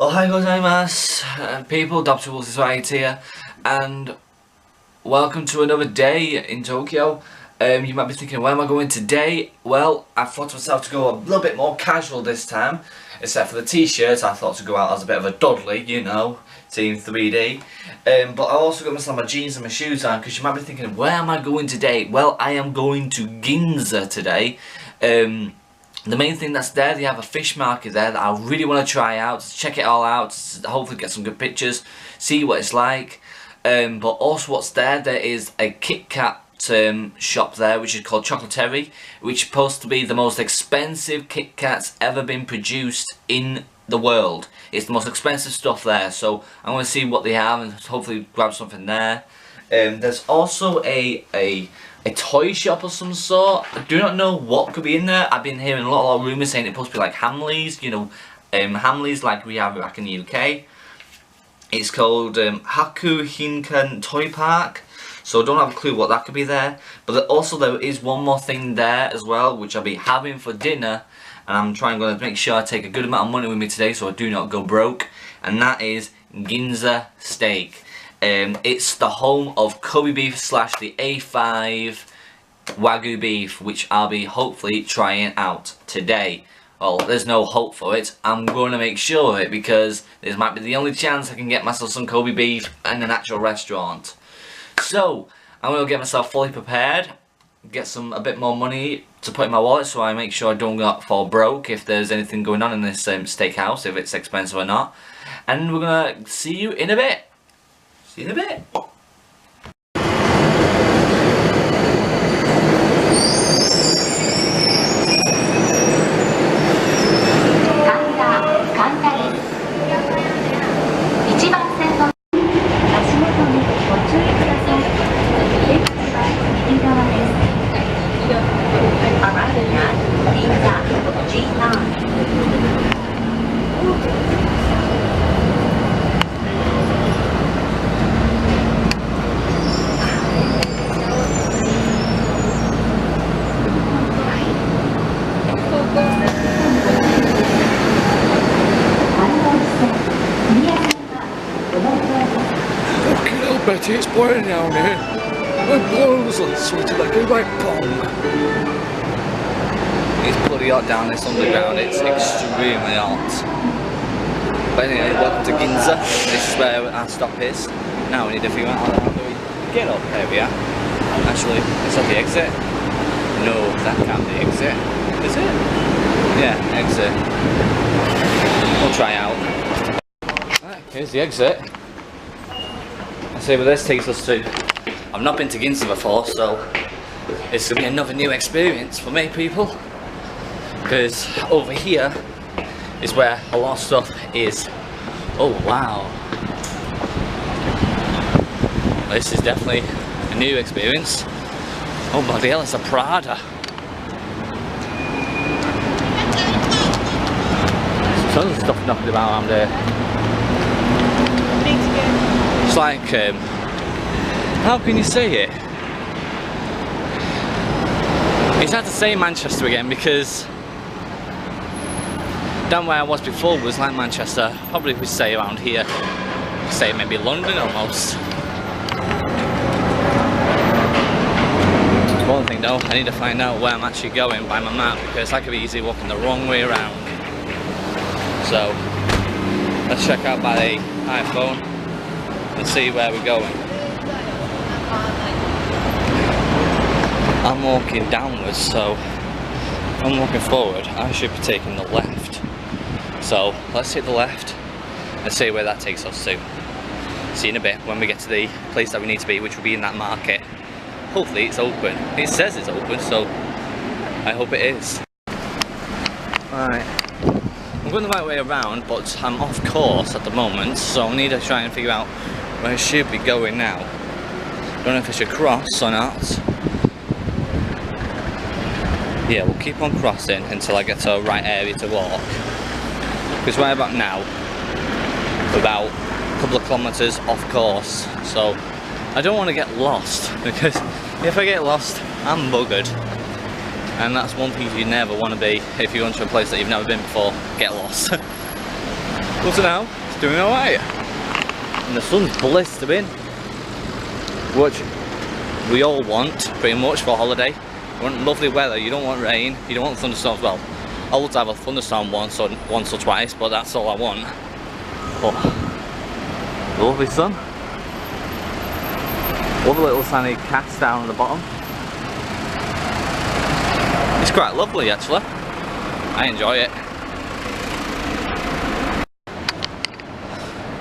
Ohayou gozaimasu, people, Dr. Wolf Society here, and welcome to another day in Tokyo. You might be thinking, where am I going today? Well, I thought to myself to go a little bit more casual this time, except for the t-shirts. I thought to go out as a bit of a Dudley, you know, Team 3D. But I also got myself my jeans and my shoes on, because you might be thinking, where am I going today? Well, I am going to Ginza today. The main thing that's there, they have a fish market there that I really want to try out, check it all out, hopefully get some good pictures, see what it's like. But also what's there is a Kit Kat shop there, which is called Chocolaterie, which is supposed to be the most expensive Kit Kats ever been produced in the world. It's the most expensive stuff there, so I'm going to see what they have and hopefully grab something there. There's also a toy shop of some sort. I do not know what could be in there. I've been hearing a lot of rumours saying it's supposed to be like Hamleys, you know, Hamleys like we have back in the UK. It's called Haku Hinkan Toy Park, so I don't have a clue what that could be there. But also there is one more thing there as well, which I'll be having for dinner, and I'm going to make sure I take a good amount of money with me today so I do not go broke, and that is Ginza Steak. It's the home of Kobe beef / the A5 Wagyu beef, which I'll be hopefully trying out today. Well, there's no hope for it. I'm going to make sure of it because this might be the only chance I can get myself some Kobe beef in an actual restaurant. So, I'm going to get myself fully prepared, get a bit more money to put in my wallet so I make sure I don't fall broke if there's anything going on in this steakhouse, if it's expensive or not. And we're going to see you in a bit. See you in a bit. Betty, it's boiling down here. My balls are sweaty like a right pong. It's bloody hot down this underground, it's extremely hot. But anyway, welcome to Ginza. This is where our stop is. Now we need to figure out how do we get up. There we are. Actually, is that the exit? No, that can't be the exit. Is it? Yeah, exit. We'll try out. Right, here's the exit. See where this takes us to. I've not been to Ginza before, so it's going to be another new experience for me, people. Because over here is where a lot of stuff is. Oh wow. This is definitely a new experience. Oh bloody hell, it's a Prada. There's tons of stuff knocking about around here. It's like, how can you say it? It's hard to say Manchester again because down where I was before was like Manchester. Probably we say around here, say maybe London almost. One thing though, I need to find out where I'm actually going by my map because I could be easily walking the wrong way around. So let's check out by the iPhone and see where we're going. I'm walking downwards, so if I'm walking forward, I should be taking the left. So let's take the left and see where that takes us to. See you in a bit when we get to the place that we need to be, which will be in that market. Hopefully it's open. It says it's open, so I hope it is. Alright. I'm going the right way around, but I'm off course at the moment, so I need to try and figure out where I should be going now. Don't know if I should cross or not. Yeah, we'll keep on crossing until I get to the right area to walk. Because right about now, we're about a couple of kilometres off course, so I don't want to get lost, because if I get lost, I'm buggered. And that's one thing you never want to be if you go to a place that you've never been before, get lost. But now, it's doing alright. And the sun's blistering, which we all want pretty much for a holiday. You want lovely weather, you don't want rain, you don't want thunderstorms. Well, I would have a thunderstorm once or twice, but that's all I want. Oh, lovely sun. Lovely little tiny cats down at the bottom. It's quite lovely actually. I enjoy it.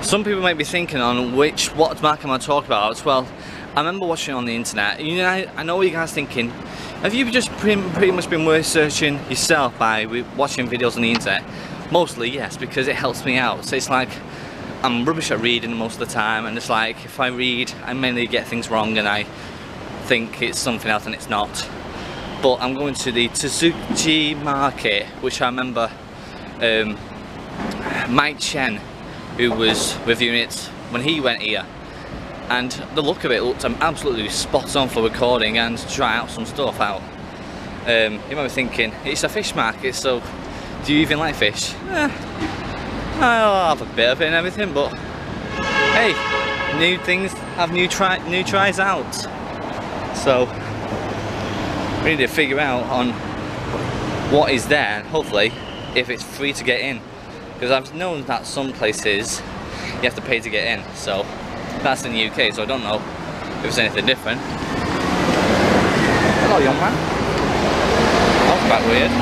Some people might be thinking on what market am I talking about? Well, I remember watching it on the internet. You know, I know what you guys are thinking. Have you just pretty much been researching yourself by watching videos on the internet? Mostly, yes, because it helps me out. So it's like, I'm rubbish at reading most of the time, and it's like, if I read, I mainly get things wrong and I think it's something else and it's not. But I'm going to the Tsuchi market, which I remember Mike Chen, who was reviewing it when he went here, and the look of it looked absolutely spot on for recording and to try out some stuff out. You might be thinking, it's a fish market, so do you even like fish? I'll have a bit of it and everything, but hey, new things have new tries out. So we need to figure out on what is there, and hopefully if it's free to get in. Because I've known that some places you have to pay to get in, so that's in the UK, so I don't know if it's anything different. Hello, young man. That was quite weird.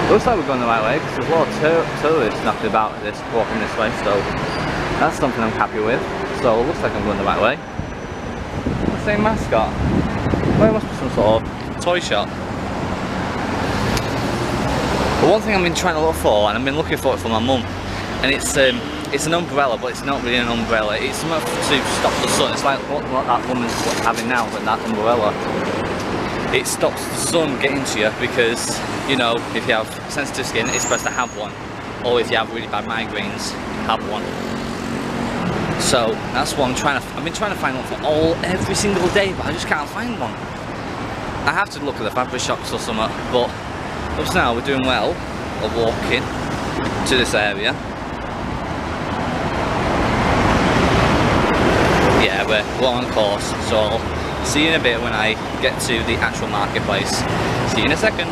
But looks like we're going the right way, because there's a lot of tourists knocking about walking this way, so that's something I'm happy with. So it looks like I'm going the right way. The same mascot. Well, it must be some sort of toy shop. But one thing I've been trying to look for, and I've been looking for it for my mum, and it's an umbrella, but it's not really an umbrella. It's something to stop the sun. It's like what that woman's having now, but that umbrella. It stops the sun getting to you because, you know, if you have sensitive skin, it's best to have one. Or if you have really bad migraines, have one. So that's what I've been trying to find one for every single day, but I just can't find one. I have to look at the fabric shops or something, but up to now we're doing well of walking to this area. Yeah, we're on course, so I'll see you in a bit when I get to the actual marketplace. See you in a second.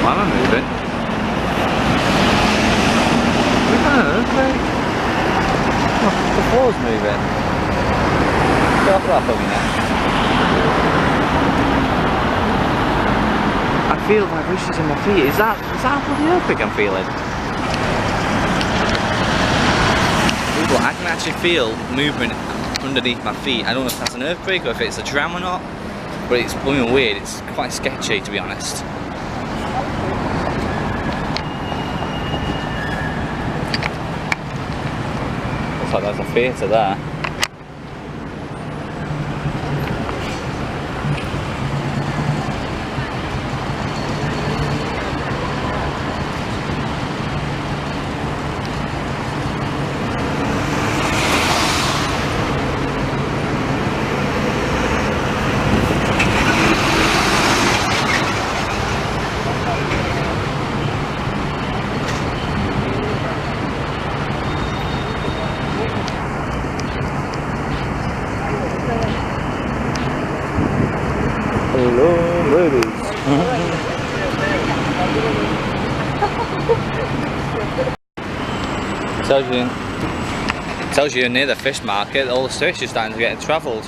Why am I moving? The floor's moving. Get off that for me now. I feel vibrations in my feet. Is that a bloody earthquake I'm feeling? Ooh, I can actually feel movement underneath my feet. I don't know if that's an earthquake or if it's a tram or not, but it's blooming weird. It's quite sketchy, to be honest. Looks like there's a theatre there. Tells you near the fish market all the fish is starting to get travelled.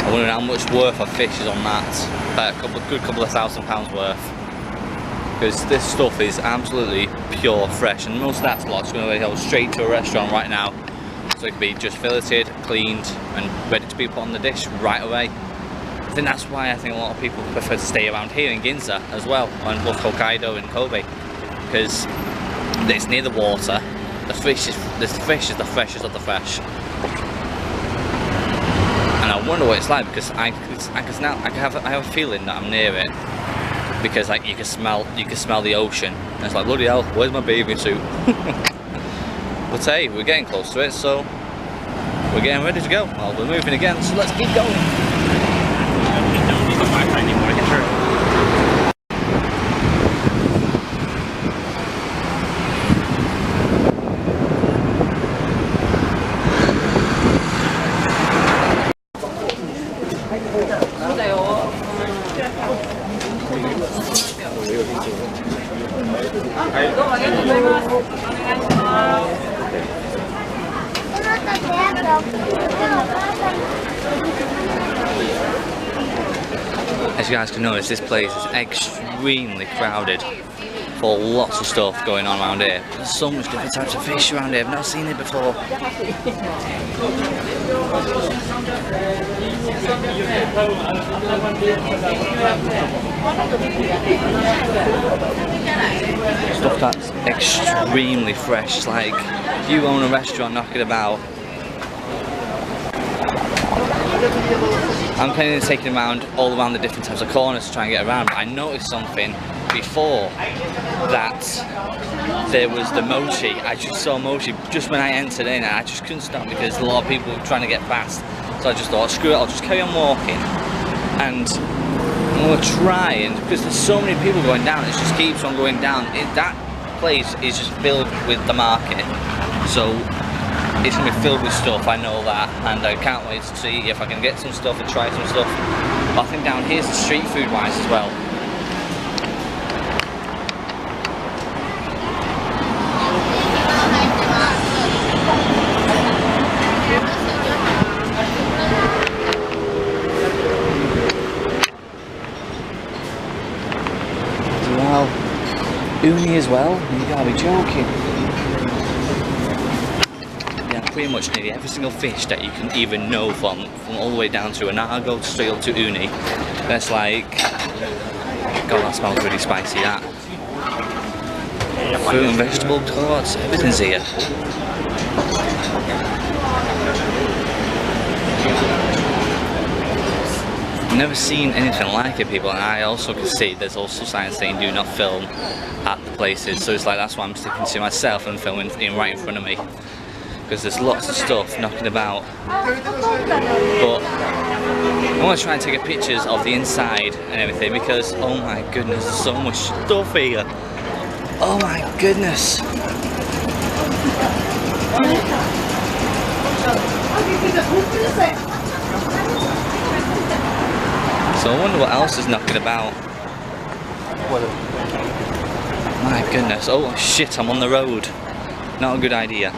I wonder how much worth of fish is on that. About a good couple of £1,000 worth. Because this stuff is absolutely pure fresh, and most of that lot's going to go straight to a restaurant right now. So it can be just filleted, cleaned and ready to be put on the dish right away. I think that's why I think a lot of people prefer to stay around here in Ginza as well, on both Hokkaido and Kobe, because it's near the water. The fish is the freshest of the fresh, and I wonder what it's like because I have a feeling that I'm near it, because like you can smell the ocean, and it's like bloody hell, where's my bathing suit? But hey, we're getting close to it, so we're getting ready to go. Well, we're moving again, so let's keep going. As you guys can notice, this place is extremely crowded for lots of stuff going on around here. There's so much different types of fish around here, I've not seen it before. Stuff that's extremely fresh, like if you own a restaurant knocking about. I'm planning on taking around all around the different types of corners to try and get around, but I noticed something before, that there was the mochi. I just saw mochi just when I entered in, and I just couldn't stop because a lot of people were trying to get past. So I just thought, screw it, I'll just carry on walking, and I'm going to try, and because there's so many people going down, it just keeps on going down. That place is just filled with the market, so it's going to be filled with stuff, I know that, and I can't wait to see if I can get some stuff and try some stuff. But I think down here's the street food wise as well. Wow, uni as well? You gotta be joking. Pretty much nearly every single fish that you can even know from all the way down to an argo straight up to uni. That's like, God, that smells really spicy, that. Fruit and vegetable torts, everything's here. I've never seen anything like it, people, and I also can see there's also signs saying do not film at the places, so it's like that's why I'm sticking to myself and filming right in front of me. Because there's lots of stuff knocking about, but I want to try and take pictures of the inside and everything because oh my goodness, there's so much stuff here. Oh my goodness. So I wonder what else is knocking about. My goodness, oh shit, I'm on the road. Not a good idea.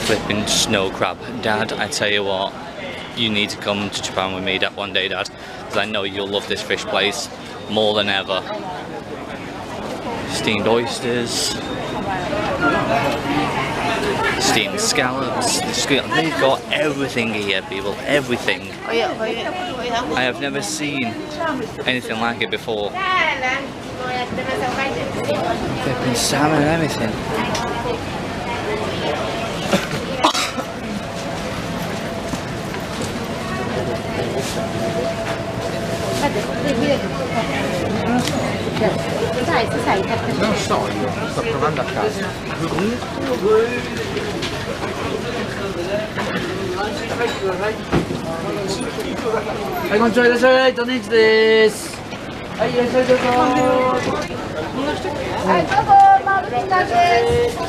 Flipping snow crab. Dad, I tell you what, you need to come to Japan with me one day, Dad, because I know you'll love this fish place more than ever. Steamed oysters, steamed scallops, they've got everything here, people, everything. I have never seen anything like it before. Flipping salmon and everything. Non so, io sto provando a casa. Hai konnichiwa irasshai, Tonichi desu. Hai irasshai dozo. Hai dozo, Martina desu.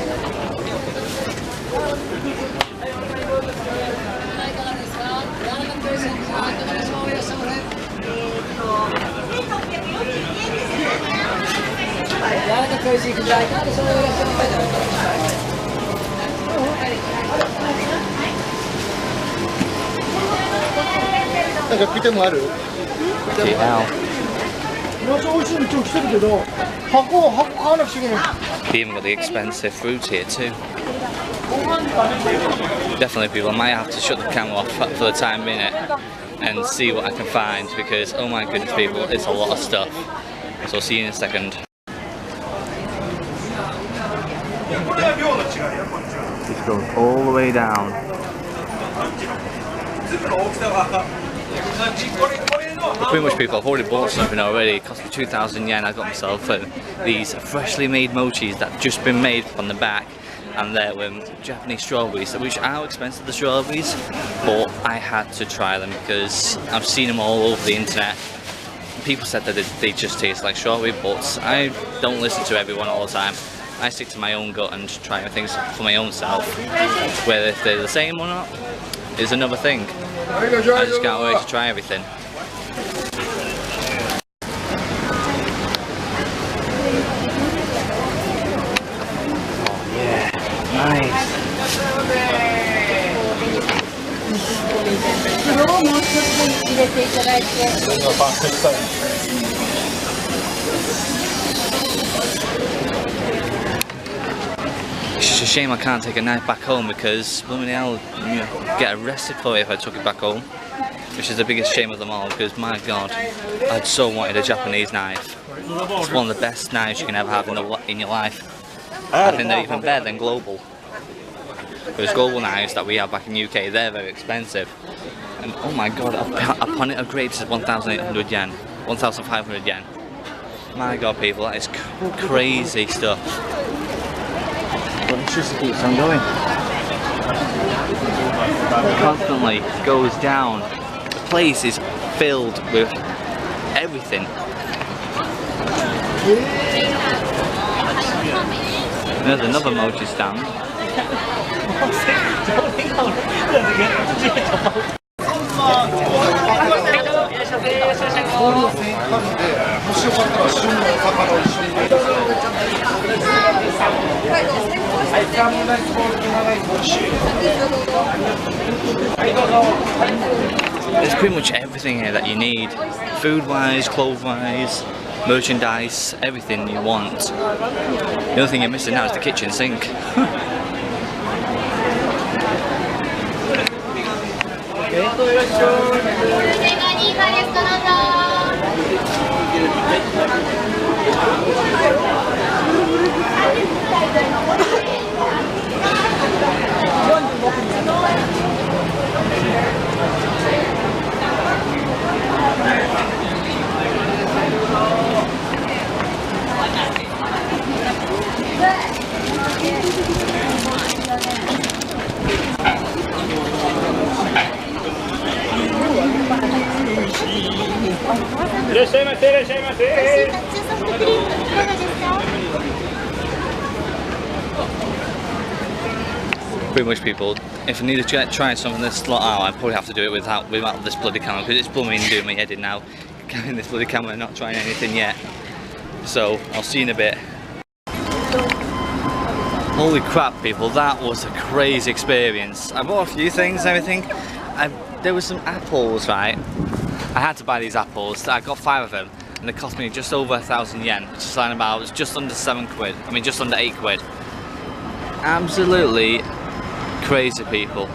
なんか食いたいもんある？See how. 美味しいの今日来てるけど。They even got the expensive fruits here too. Definitely people, I might have to shut the camera off for the time being and see what I can find, because oh my goodness people, it's a lot of stuff. So I'll see you in a second. This goes all the way down. But pretty much people, I've already bought something already. It cost me 2,000 yen. I got myself these freshly made mochis that have just been made from the back, and they're Japanese strawberries, which are expensive, the strawberries, but I had to try them because I've seen them all over the internet. People said that they just taste like strawberry, but I don't listen to everyone all the time. I stick to my own gut and try things for my own self. Whether if they're the same or not is another thing. I just can't wait to try everything. Oh yeah, nice. It's just a shame I can't take a knife back home, because blooming hell, get arrested for it if I took it back home. Which is the biggest shame of them all, because my god, I'd so wanted a Japanese knife. It's one of the best knives you can ever have in your life. I think they're even better than global. Because global knives that we have back in the UK, they're very expensive. And oh my god, a punnet of grapes is 1,800 yen, 1,500 yen. My god people, that is crazy stuff. But it just keeps on going. It constantly goes down. The place is filled with everything. There's another mochi stand. There's pretty much everything here that you need, food-wise, clothes-wise, merchandise, everything you want. The only thing you're missing now is the kitchen sink. Pretty much people, if I need to try something this lot out, I'd probably have to do it without this bloody camera, because it's blooming doing my head in now, carrying this bloody camera and not trying anything yet. So I'll see you in a bit. Holy crap people, that was a crazy experience. I bought a few things and everything. There was some apples, right? I had to buy these apples. I got 5 of them and they cost me just over 1,000 yen, which is like about, it's just under 7 quid. I mean just under 8 quid. Absolutely crazy people.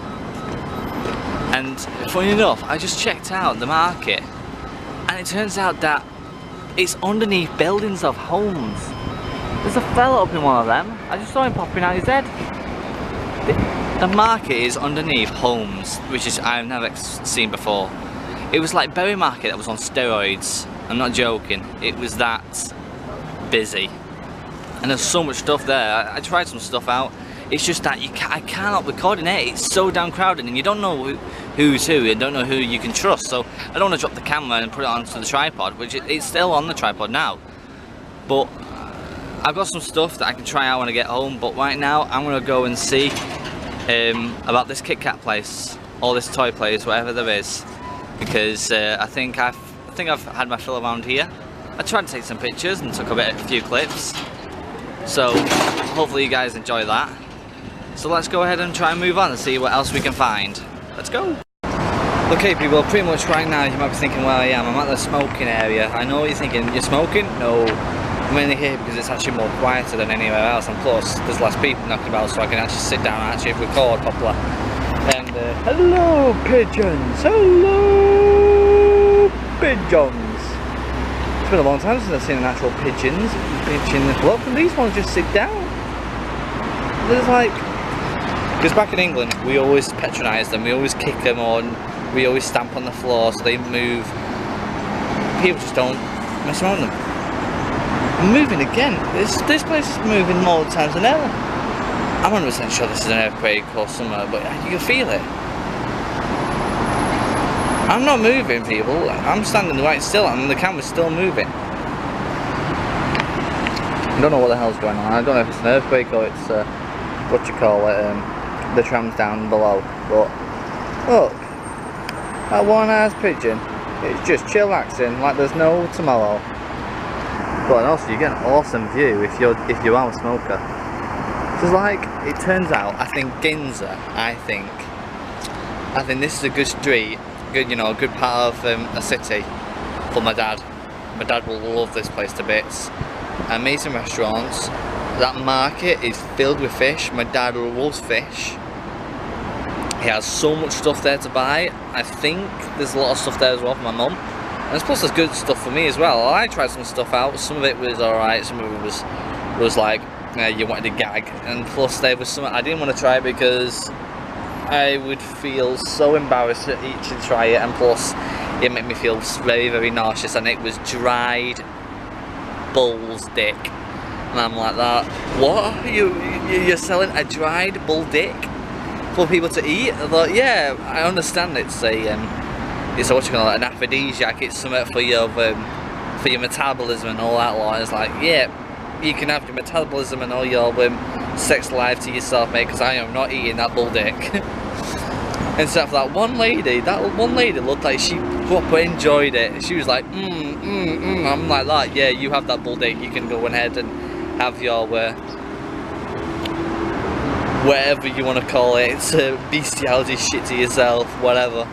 And funny enough, I just checked out the market and it turns out that it's underneath buildings of homes. There's a fella up in one of them. I just saw him popping out his head. The market is underneath homes, which is I've never seen before. It was like Berry Market that was on steroids. I'm not joking. It was that busy. And there's so much stuff there. I tried some stuff out. It's just that I cannot record in it. It's so damn crowded and you don't know who's who and don't know who you can trust. So I don't want to drop the camera and put it onto the tripod, which it's still on the tripod now. But I've got some stuff that I can try out when I get home. But right now I'm going to go and see about this Kit Kat place or this toy place, whatever there is. Because I think I've had my fill around here. I tried to take some pictures and took a few clips. So hopefully you guys enjoy that. So let's go ahead and try and move on and see what else we can find. Let's go. Okay people, pretty much right now you might be thinking where I am. I'm at the smoking area. I know what you're thinking, you're smoking? No. I'm mainly here because it's actually more quieter than anywhere else, and plus there's less people knocking about, so I can actually sit down and actually record properly. And hello pigeons, hello pigeons. It's been a long time since I've seen an actual pigeon. Look, and these ones just sit down. There's like, because back in England we always patronise them, we always kick them on, we always stamp on the floor so they move. People just don't mess around with them. I'm moving again. This place is moving more times than ever. I'm 100% sure this is an earthquake or something, but you can feel it. I'm not moving, people. I'm standing right still and the camera's still moving. I don't know what the hell's going on. I don't know if it's an earthquake or it's what you call it, the tram's down below. But look, that one-eyed pigeon, it's just chillaxing like there's no tomorrow. But also you get an awesome view if you are a smoker. So it's like, it turns out, I think Ginza, I think this is a good street, good, you know, a good part of a city for my dad. My dad will love this place to bits. Amazing restaurants. That market is filled with fish. My dad loves fish. He has so much stuff there to buy. I think there's a lot of stuff there as well for my mum. And plus there's good stuff for me as well. I tried some stuff out. Some of it was alright, some of it was like, you wanted to gag. And plus there was something I didn't want to try because I would feel so embarrassed to eat and try it. And plus it made me feel very, very nauseous. And it was dried bull's dick. And I'm like that. What? You're selling a dried bull dick for people to eat? I thought, yeah, I understand it's a what you call it, an aphrodisiac. It's something for your metabolism and all that lot. It's like, yeah, you can have your metabolism and all your sex life to yourself, mate, because I am not eating that bull dick. Instead of that one lady looked like she proper enjoyed it. She was like, I'm like that, yeah, you have that bull dick, you can go ahead and have your whatever you want to call it, it's bestiality shit to yourself, whatever.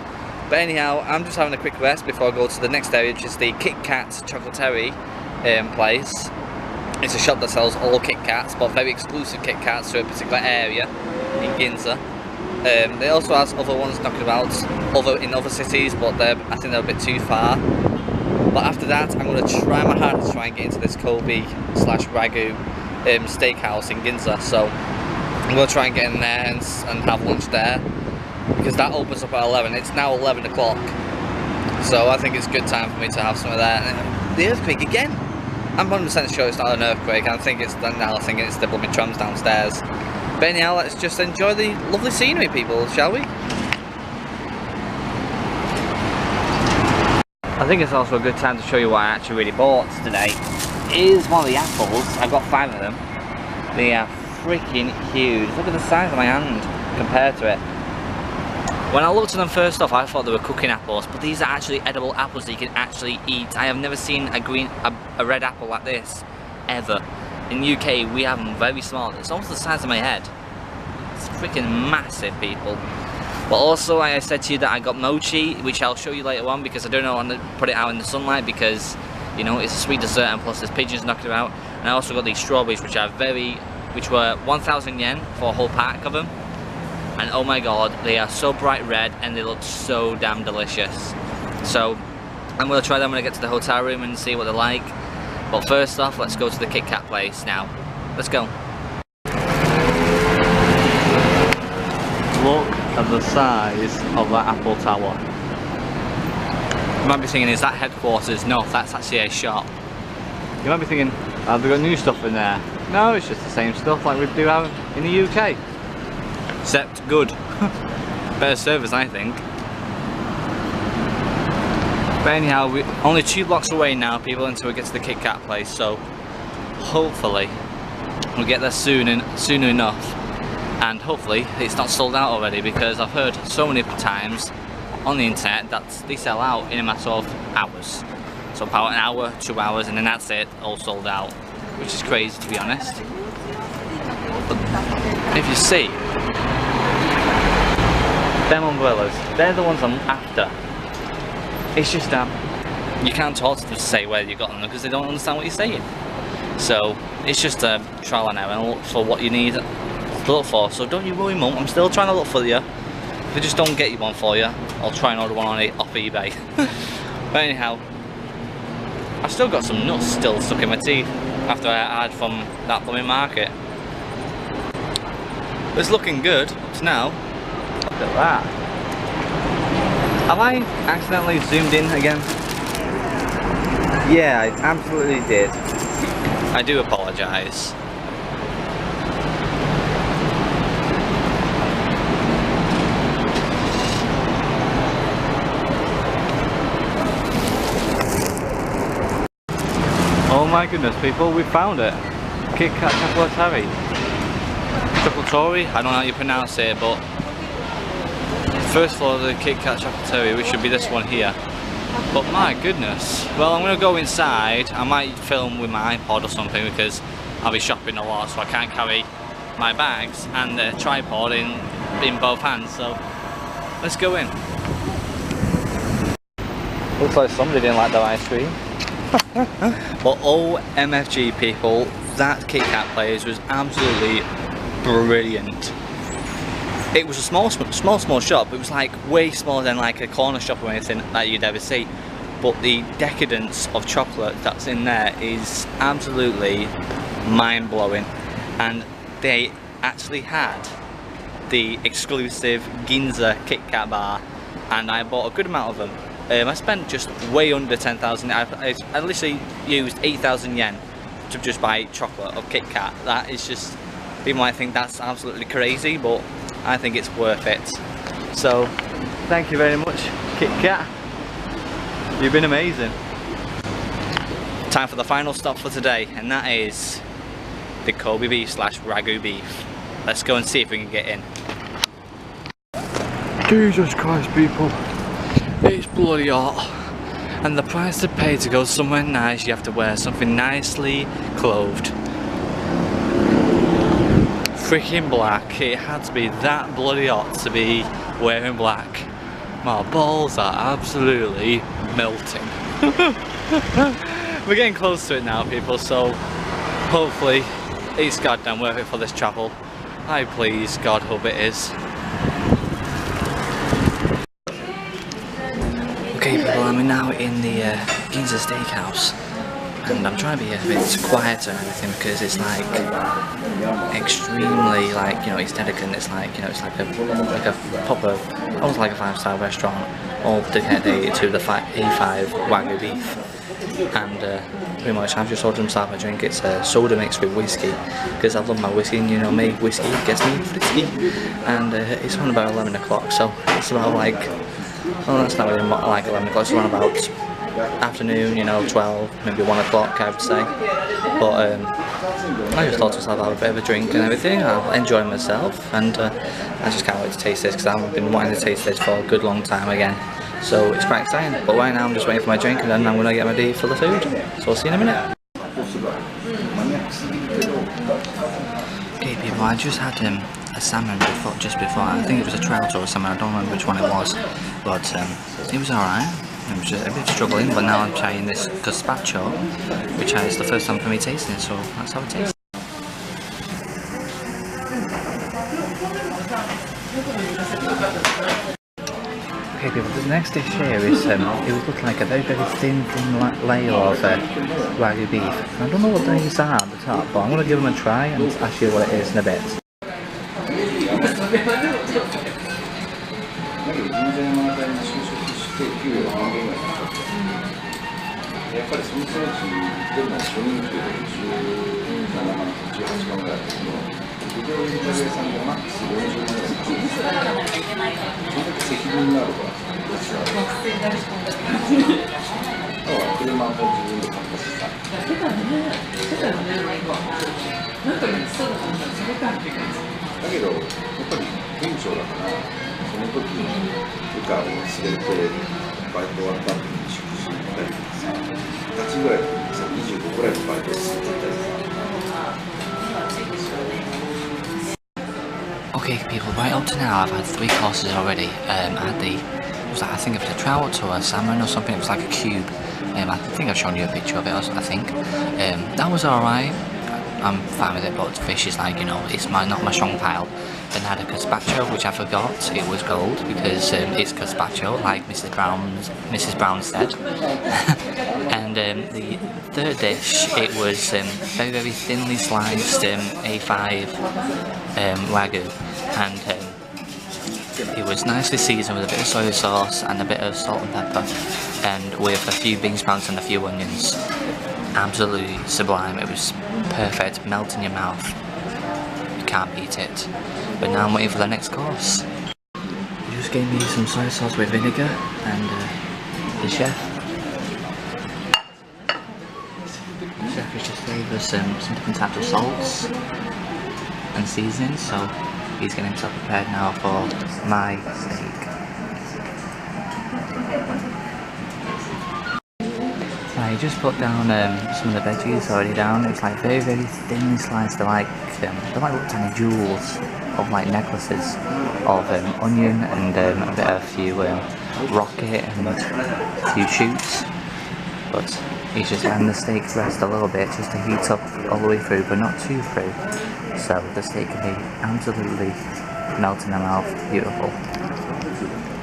But anyhow, I'm just having a quick rest before I go to the next area, which is the Kit Kat Chocolaterie place. It's a shop that sells all Kit Kats, but very exclusive Kit Kats to a particular area in Ginza. They also have other ones knocking about in other cities, but I think they're a bit too far. But after that, I'm going to try my hardest to try and get into this Kobe/Ragu steakhouse in Ginza. So I'm going to try and get in there and have lunch there, because that opens up at 11. It's now 11 o'clock, so I think it's a good time for me to have some of that. And the earthquake again. I'm 100% sure it's not an earthquake. I think it's the blooming trams downstairs. But anyhow, let's just enjoy the lovely scenery, people, shall we? I think it's also a good time to show you what I actually really bought today. Is one of the apples. I've got 5 of them. They are freaking huge. Look at the size of my hand compared to it. When I looked at them first off, I thought they were cooking apples, but these are actually edible apples that you can actually eat. I have never seen a red apple like this, ever. In the UK, we have them very small. It's almost the size of my head. It's freaking massive, people. But also, I said to you that I got mochi, which I'll show you later on, because I don't want to put it out in the sunlight, because, you know, it's a sweet dessert, and plus there's pigeons knocking about. And I also got these strawberries, which were 1,000 yen for a whole pack of them. And oh my god, they are so bright red and they look so damn delicious. So I'm going to try them when I get to the hotel room and see what they're like. But first off, let's go to the Kit Kat place now. Let's go. Look at the size of that Apple Tower. You might be thinking, is that headquarters? No, that's actually a shop. You might be thinking, have they got new stuff in there? No, it's just the same stuff like we do have in the UK. Except good. Better service, I think. But anyhow, we're only 2 blocks away now, people, until we get to the Kit Kat place. So hopefully we'll get there soon enough. And hopefully it's not sold out already, because I've heard so many times on the internet that they sell out in a matter of hours. So about an hour, 2 hours, and then that's it, all sold out. Which is crazy, to be honest. But if you see, them umbrellas, they're the ones I'm after. It's just you can't talk to them to say where you got them, because they don't understand what you're saying. So it's just a trial and error and look for what you need to look for. So don't you worry, Mum, I'm still trying to look for you. If I just don't get you one for you, I'll try and order one on off eBay. But anyhow, I've still got some nuts still stuck in my teeth after I had from that blooming market. It's looking good up to now. Look at that. Have I accidentally zoomed in again? Yeah, I absolutely did. I do apologise. Oh my goodness, people, we found it. Kit Kat Chocolatory. Chocolatory? I don't know how you pronounce it, but first floor of the Kit Kat Chocolatory, which should be this one here. But my goodness. Well, I'm going to go inside. I might film with my iPod or something because I'll be shopping a lot, so I can't carry my bags and the tripod in both hands. So let's go in. Looks like somebody didn't like their ice cream. But OMFG, people, that Kit Kat place was absolutely brilliant. It was a small shop. It was like way smaller than like a corner shop or anything that you'd ever see. But the decadence of chocolate that's in there is absolutely mind-blowing. And they actually had the exclusive Ginza Kit Kat bar, and I bought a good amount of them. I spent just way under 10,000. I literally used 8,000 yen to just buy chocolate of Kit Kat. That is just, people might think that's absolutely crazy, but I think it's worth it. So, thank you very much, Kit Kat. You've been amazing. Time for the final stop for today, and that is the Kobe beef / Wagyu beef. Let's go and see if we can get in. Jesus Christ, people. It's bloody hot. And the price to pay to go somewhere nice, you have to wear something nicely clothed. Freaking black. It had to be that bloody hot to be wearing black. My balls are absolutely melting. We're getting close to it now, people, so hopefully it's goddamn worth it for this travel. I please God hope it is. Okay, people, I'm now in the Ginza Steakhouse, and I'm trying to be a bit quieter and everything because it's like extremely, like, you know, it's dedicated. It's like, you know, it's like a proper, almost like a 5-star restaurant, all dedicated to the A5 Wagyu beef. And pretty much I've just ordered myself a drink. It's a soda mixed with whiskey because I love my whiskey, and you know me, whiskey gets me frisky. And it's on about 11 o'clock, so it's about like, well, that's not really like 11 o'clock, it's around about afternoon, you know, 12, maybe 1 o'clock I would say. But I just thought to myself, I'll have a bit of a drink and everything, I'll enjoy myself, and I just can't wait to taste this because I haven't been wanting to taste this for a good long time again. So it's quite exciting, but right now I'm just waiting for my drink and then I'm going to get ready for the food. So I'll see you in a minute. Okay people, I just had a salmon just before. I think it was a trout or something, I don't remember which one it was, but it was alright. It was just a bit struggling, but now I'm trying this gazpacho, which is the first time for me tasting it, so that's how it tastes. Okay people, the next dish here is, it would look like a very thin layer of Wagyu beef. I don't know what these are at the top, but I'm going to give them a try and ask you what it is in a bit. Okay people, right up to now I've had 3 courses already. I had the was like, I think it was a trout or a salmon or something. It was like a cube. I think I've shown you a picture of it. I think that was alright. I'm fine with it, but fish is like, you know, it's not my strong pile. Then I had a gazpacho, which I forgot it was gold because it's gazpacho, like Mrs. Brown said. And the third dish, it was very, very thinly sliced A5 wagyu, and it was nicely seasoned with a bit of soy sauce and a bit of salt and pepper, and with a few bean sprouts and a few onions. Absolutely sublime. It was perfect, melt in your mouth. You can't beat it. But now I'm waiting for the next course. He just gave me some soy sauce with vinegar, and the chef has just gave us some different types of salts and seasonings, so he's getting himself prepared now for my steak. I just put down some of the veggies already down. It's like very, very thinly sliced. They're like little tiny jewels of like necklaces of onion and a bit of a few rocket and a few shoots. But he's just letting the steak rest a little bit just to heat up all the way through, but not too through. So the steak can be absolutely melt in the mouth, beautiful.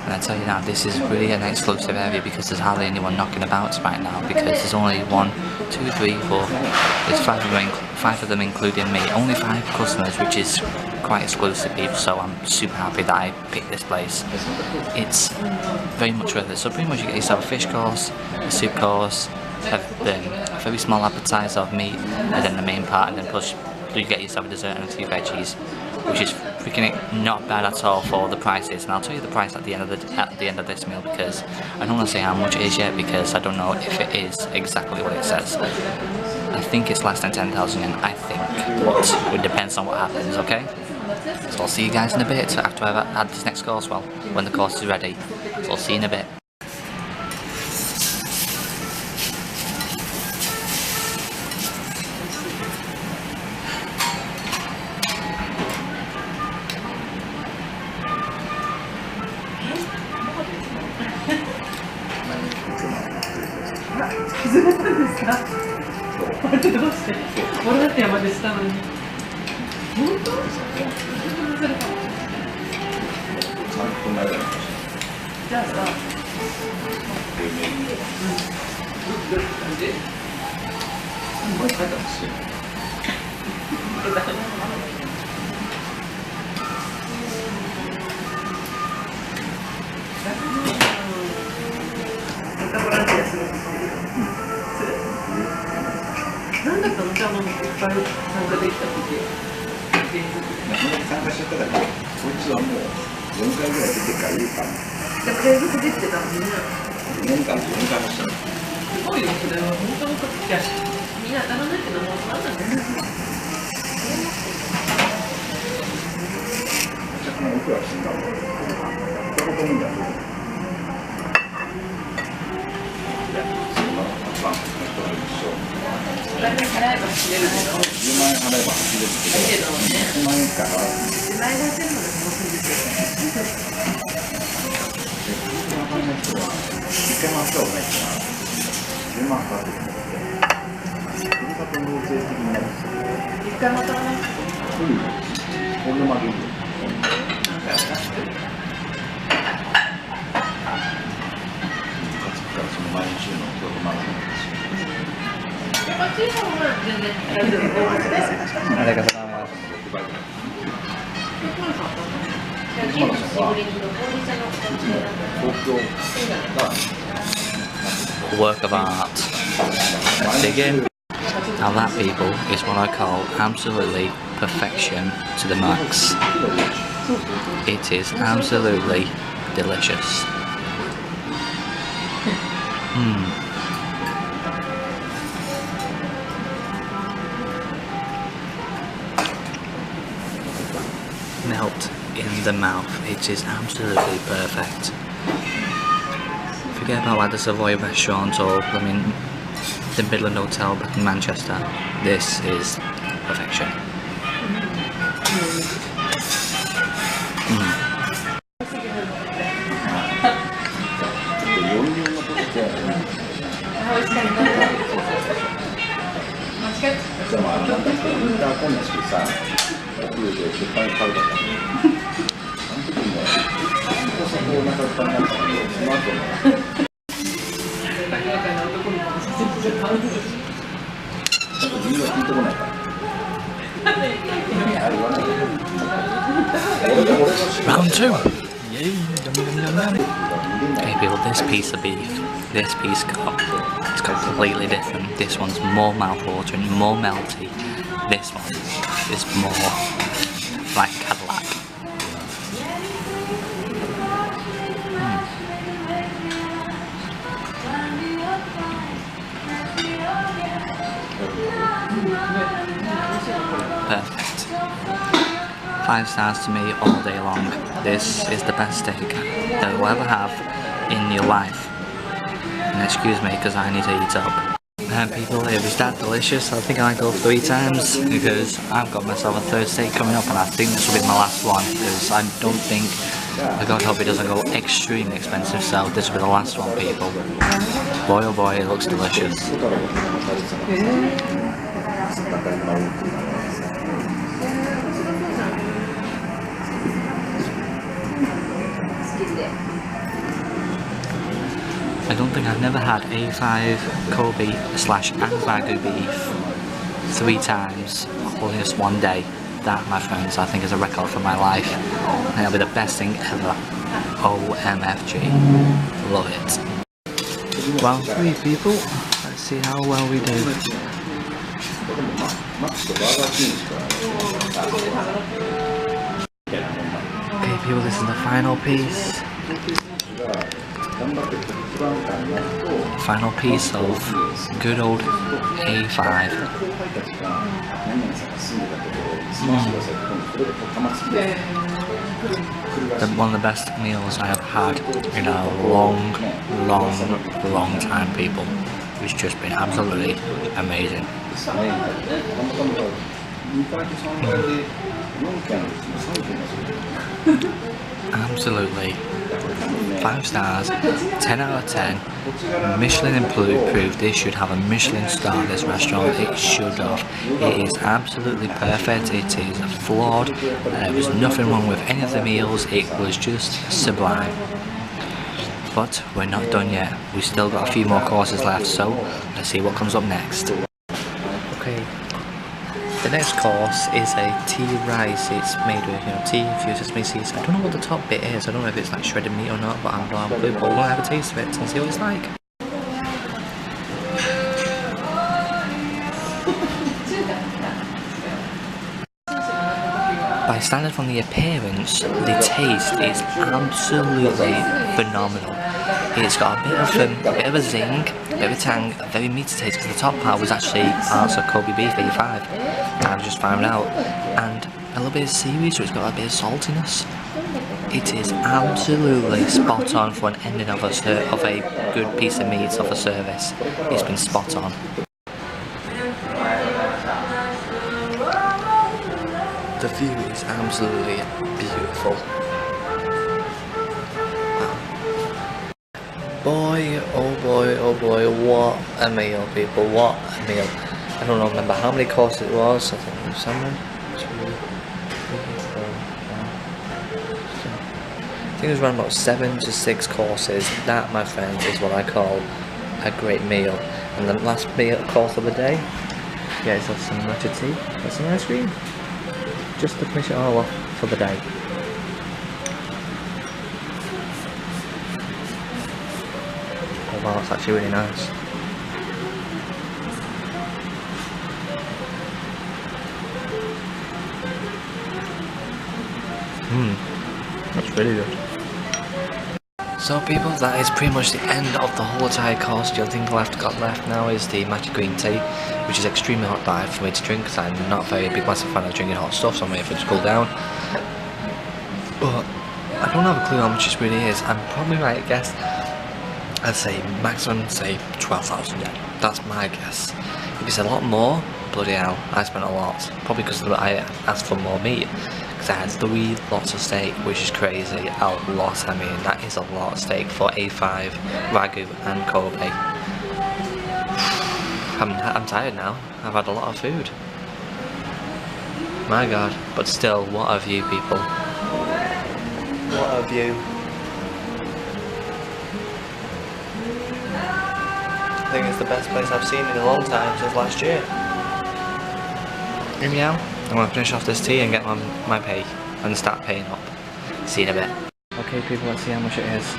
And I tell you now, this is really an exclusive area because there's hardly anyone knocking about right now, because there's only 1, 2, 3, 4, there's 5 of them including me. Only 5 customers, which is quite exclusive, people, so I'm super happy that I picked this place. It's very much worth it. So pretty much you get yourself a fish course, a soup course, a very small appetizer of meat, and then the main part, and then plus you get yourself a dessert and a few veggies, which is freaking not bad at all for the prices. And I'll tell you the price at the end of this meal, because I don't want to say how much it is yet, because I don't know if it is exactly what it says. I think it's less than 10,000 yen, I think, but it depends on what happens, okay? So I'll see you guys in a bit after I've had this next course, well, when the course is ready. So I'll see you in a bit. Work of art. Dig in. Now that, people, is what I call absolutely perfection to the max. It is absolutely delicious. Melt in the mouth. It is absolutely perfect. Forget about like the Savoy restaurant or the Midland Hotel back in Manchester. This is perfection. Round 2. Okay people, this piece of beef, this piece it's completely different. This one's more mouth-watering, more melty. This one is more like Cadillac. Perfect. 5 stars to me all day long. This is the best steak that you'll ever have in your life. And excuse me because I need to eat up. And people, it was that delicious. I think I go 3 times because I've got myself a 3rd steak coming up, and I think this will be my last one because I don't think, God hope it doesn't go extremely expensive, so this will be the last one people. Boy oh boy, it looks delicious. I don't think I've never had A5 Kobe / Wagyu beef 3 times all in just one day. That, my friends, I think is a record for my life. And it'll be the best thing ever. OMFG. Love it. Round 3 people. Let's see how well we do. Okay people, this is the final piece. Final piece of good old A5. One of the best meals I have had in a long time people. It's just been absolutely amazing. Absolutely 5 stars, 10 out of 10, Michelin approved. This should have a Michelin star, this restaurant, it should have. It is absolutely perfect, it is flawed, there was nothing wrong with any of the meals, it was just sublime. But we're not done yet, we still got a few more courses left, so let's see what comes up next. Okay. The next course is a tea rice. It's made with, tea infused sesame seeds. I don't know what the top bit is. I don't know if it's like shredded meat or not, but I'm blue. But we'll have a taste of it and see what it's like. By standard from the appearance, the taste is absolutely phenomenal. It's got a bit of a zing, a bit of a tang, a very meaty taste because the top part was actually parts of Kobe beef A5. I've just found out, and a little bit of seaweed, so it's got a bit of saltiness. It is absolutely spot on for an ending of a good piece of meat of a service. It's been spot on. The view is absolutely beautiful. Boy, oh boy, what a meal, people, what a meal. I don't remember how many courses it was. I think it was 7, 2, 3, 4, 5, 6. I think it was around about 7 to 6 courses. That, my friends, is what I call a great meal. And the last course of the day, yeah, it's some matcha tea, got some ice cream, just to finish it all off for the day. Oh wow, it's actually really nice. That's really good. So people, that is pretty much the end of the whole entire course. The only thing got left now is the matcha green tea, which is extremely hot diet for me to drink because I'm not a very big massive fan of drinking hot stuff, so I'm waiting for it to cool down. But I don't have a clue how much this really is. I'm probably might guess, I'd say maximum, say 12,000 yen. That's my guess. If it's a lot more, bloody hell, I spent a lot. Probably because I asked for more meat. Because I had 3 lots of steak, which is crazy. A lot, I mean, that is a lot of steak for A5, Wagyu and Kobe. I'm tired now. I've had a lot of food. My God, but still, what a view, people. What a view. I think it's the best place I've seen in a long time, since last year. Anyhow, I'm going to finish off this tea and get my pay and start paying up. See you in a bit. Okay people, let's see how much it is.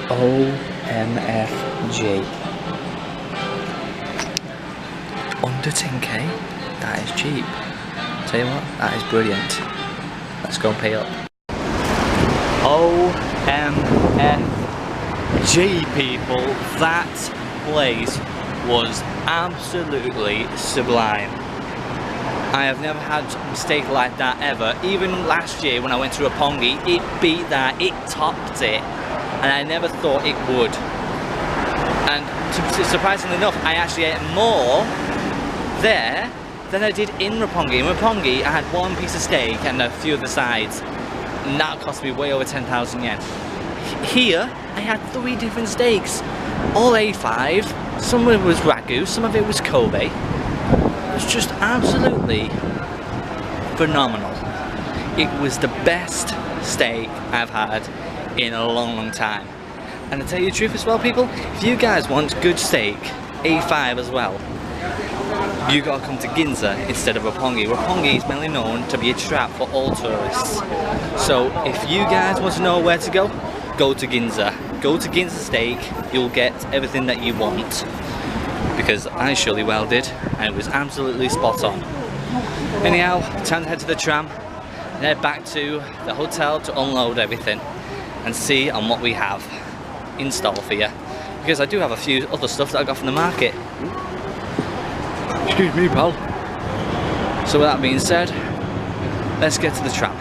OMFG. Under 10k? That is cheap. Tell you what, that is brilliant. Let's go and pay up. OMFG people, that place was absolutely sublime. I have never had a steak like that ever. Even last year when I went to Roppongi, it beat that, it topped it, and I never thought it would. And surprisingly enough, I actually ate more there than I did in Roppongi. In Roppongi, I had one piece of steak and a few of the sides, and that cost me way over 10,000 yen. Here, I had 3 different steaks, all A5. Some of it was Wagyu, some of it was Kobe. It was just absolutely phenomenal. It was the best steak I've had in a long time. And to tell you the truth as well, people, if you guys want good steak, A5 as well, you gotta come to Ginza instead of Roppongi. Roppongi is mainly known to be a trap for all tourists. So if you guys want to know where to go to Ginza. Go to Ginza Steak, you'll get everything that you want. Because I surely well did, and it was absolutely spot on. Anyhow, time to head to the tram and head back to the hotel to unload everything and see on what we have in store for you. Because I do have a few other stuff that I got from the market. Excuse me, pal. So with that being said, let's get to the tram.